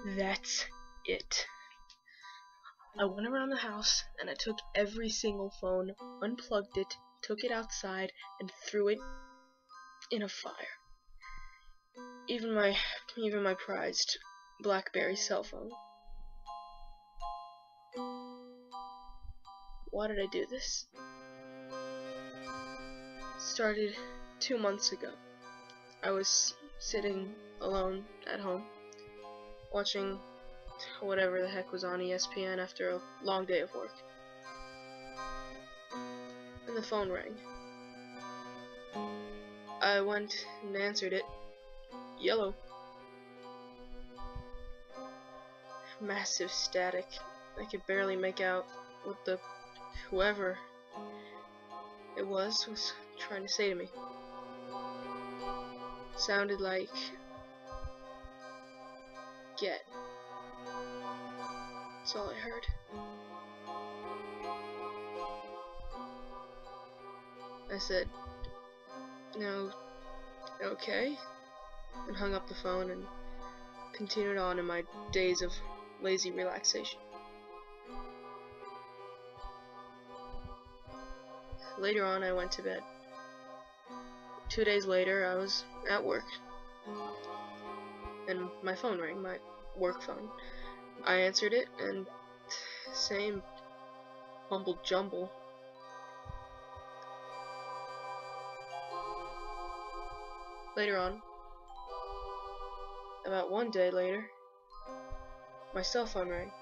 That's it. I went around the house and I took every single phone, unplugged it, took it outside, and threw it in a fire. Even my prized BlackBerry cell phone. Why did I do this? Started 2 months ago. I was sitting alone at home, watching whatever the heck was on ESPN after a long day of work. And the phone rang. I went and answered it. Yellow. Massive static. I could barely make out what the whoever it was trying to say to me. Sounded like get. That's all I heard. I said, no, okay, and hung up the phone and continued on in my days of lazy relaxation. Later on, I went to bed. 2 days later, I was at work, and my phone rang, my work phone. I answered it, and same mumble jumble. Later on, about 1 day later, my cell phone rang.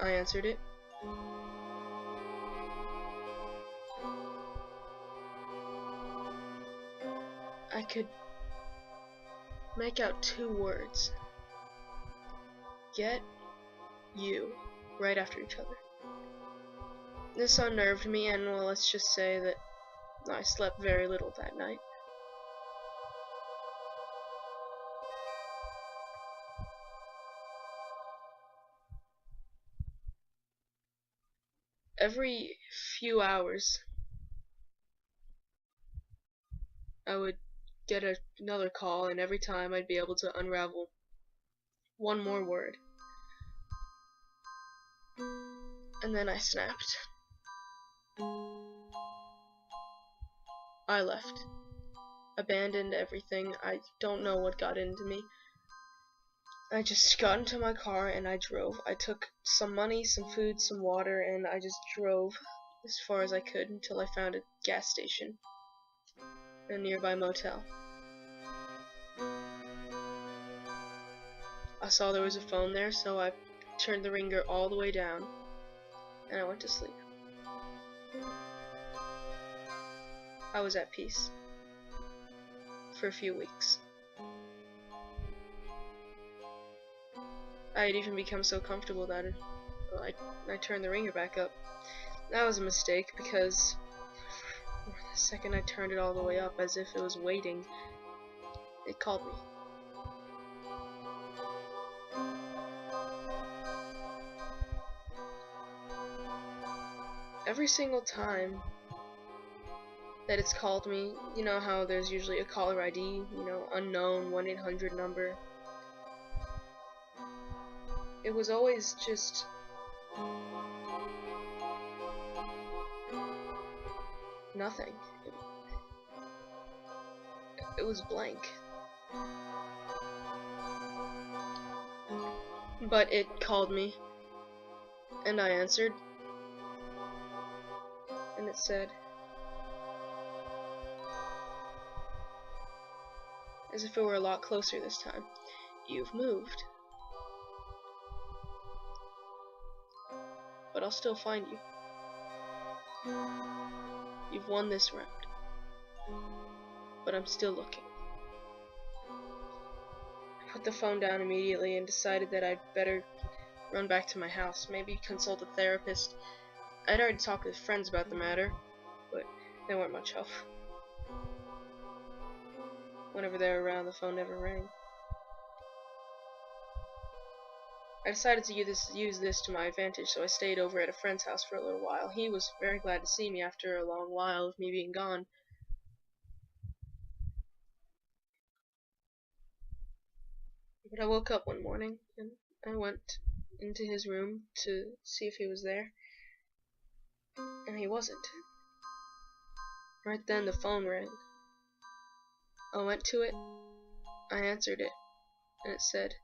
I answered it. I could make out 2 words. Get you, right after each other. This unnerved me, and well, let's just say that I slept very little that night. Every few hours, I would get another call, and every time I'd be able to unravel one more word. And then I snapped. I left. Abandoned everything. I don't know what got into me. I just got into my car and I drove. I took some money, some food, some water, and I just drove as far as I could until I found a gas station, a nearby motel. I saw there was a phone there, so I turned the ringer all the way down, and I went to sleep. I was at peace for a few weeks. I had even become so comfortable that I turned the ringer back up. That was a mistake, because the second I turned it all the way up, as if it was waiting, it called me. Every single time that it's called me, you know how there's usually a caller ID, you know, unknown 1-800 number. It was always just nothing. It was blank. But it called me, and I answered, and it said, as if it were a lot closer this time, "You've moved. But I'll still find you. You've won this round. But I'm still looking." I put the phone down immediately and decided that I'd better run back to my house, maybe consult a therapist. I'd already talked with friends about the matter, but they weren't much help. Whenever they were around, the phone never rang. I decided to use this to my advantage, so I stayed over at a friend's house for a little while. He was very glad to see me after a long while of me being gone. But I woke up one morning and I went into his room to see if he was there, and he wasn't. Right then the phone rang. I went to it, I answered it, and it said,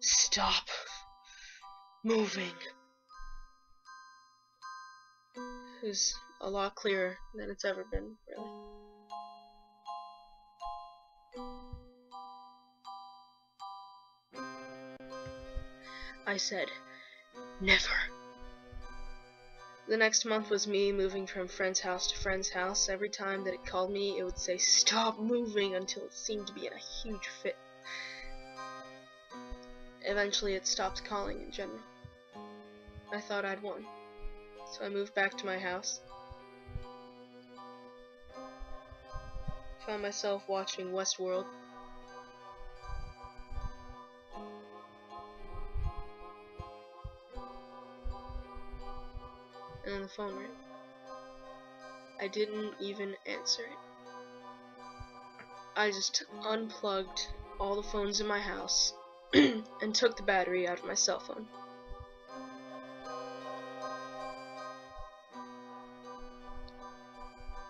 "Stop moving." It was a lot clearer than it's ever been, really. I said, "Never." The next month was me moving from friend's house to friend's house. Every time that it called me, it would say, "Stop moving," until it seemed to be in a huge fit. Eventually, it stopped calling in general. I thought I'd won, so I moved back to my house. Found myself watching Westworld. And then the phone rang. I didn't even answer it. I just unplugged all the phones in my house and took the battery out of my cell phone.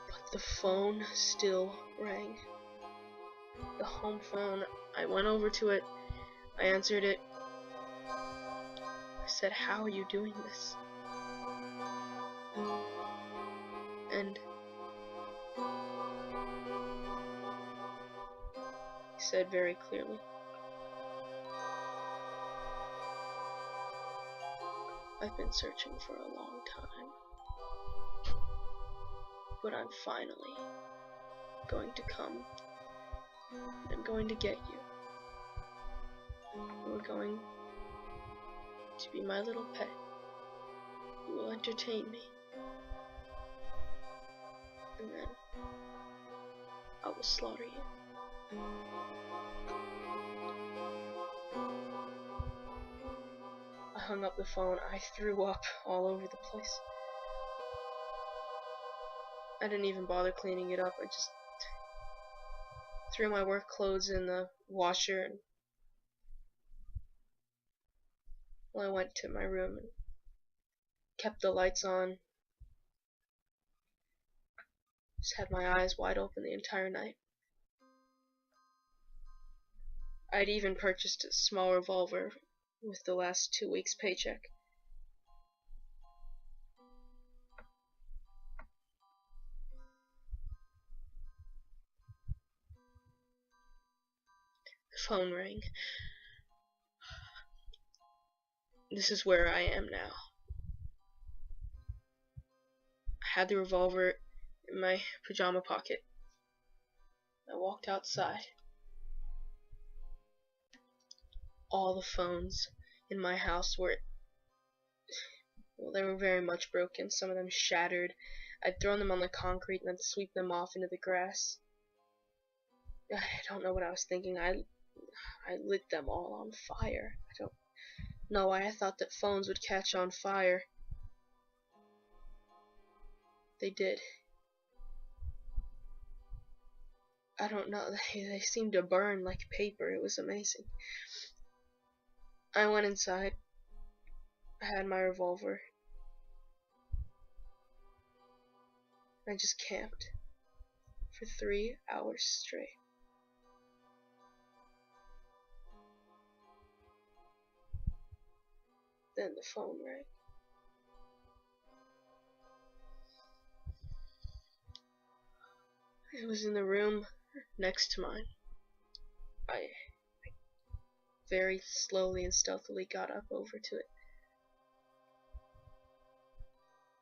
But the phone still rang. The home phone. I went over to it. I answered it. I said, "How are you doing this?" And he said very clearly, "I've been searching for a long time, but I'm finally going to come. I'm going to get you. You're going to be my little pet. You will entertain me. And then I will slaughter you." I hung up the phone. I threw up all over the place. I didn't even bother cleaning it up. I just threw my work clothes in the washer, and I went to my room and kept the lights on. Just had my eyes wide open the entire night. I'd even purchased a small revolver with the last 2 weeks' paycheck. The phone rang. This is where I am now. I had the revolver in my pajama pocket. I walked outside. All the phones in my house were, well, they were very much broken. Some of them shattered. I'd thrown them on the concrete and then sweep them off into the grass. I don't know what I was thinking. I lit them all on fire. I don't know why I thought that phones would catch on fire. They did. I don't know. They seemed to burn like paper. It was amazing. I went inside. I had my revolver. I just camped for 3 hours straight. Then the phone rang. It was in the room next to mine. I very slowly and stealthily got up over to it.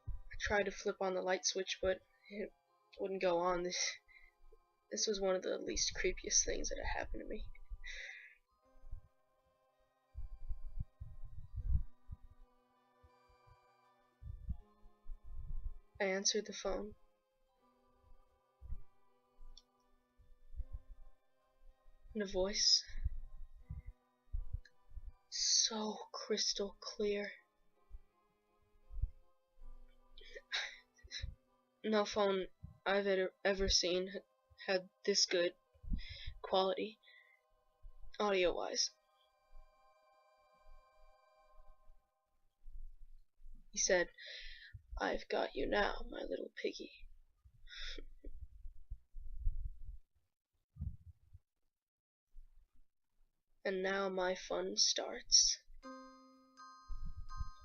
I tried to flip on the light switch, but it wouldn't go on. This was one of the least creepiest things that had happened to me. I answered the phone. And a voice so crystal clear. No phone I've ever seen had this good quality, audio-wise. He said, "I've got you now, my little piggy." And now my fun starts. I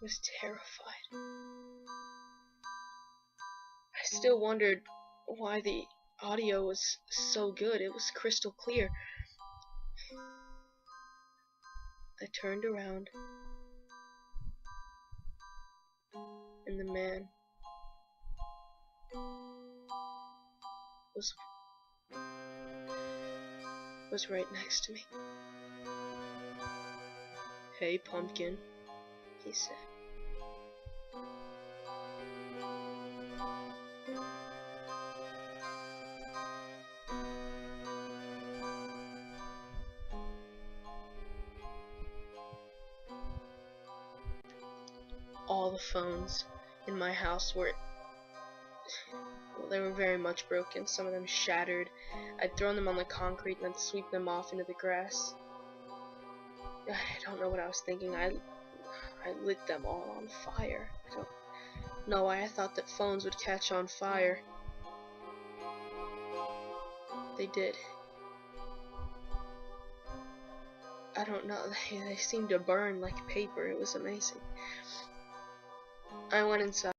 was terrified. I still wondered why the audio was so good. It was crystal clear. I turned around, and the man was right next to me. "Hey, pumpkin," he said. All the phones in my house were, well, they were very much broken. Some of them shattered. I'd thrown them on the concrete and then sweep them off into the grass. I don't know what I was thinking. I lit them all on fire. I don't know why I thought that phones would catch on fire. They did. I don't know. They seemed to burn like paper. It was amazing. I went inside.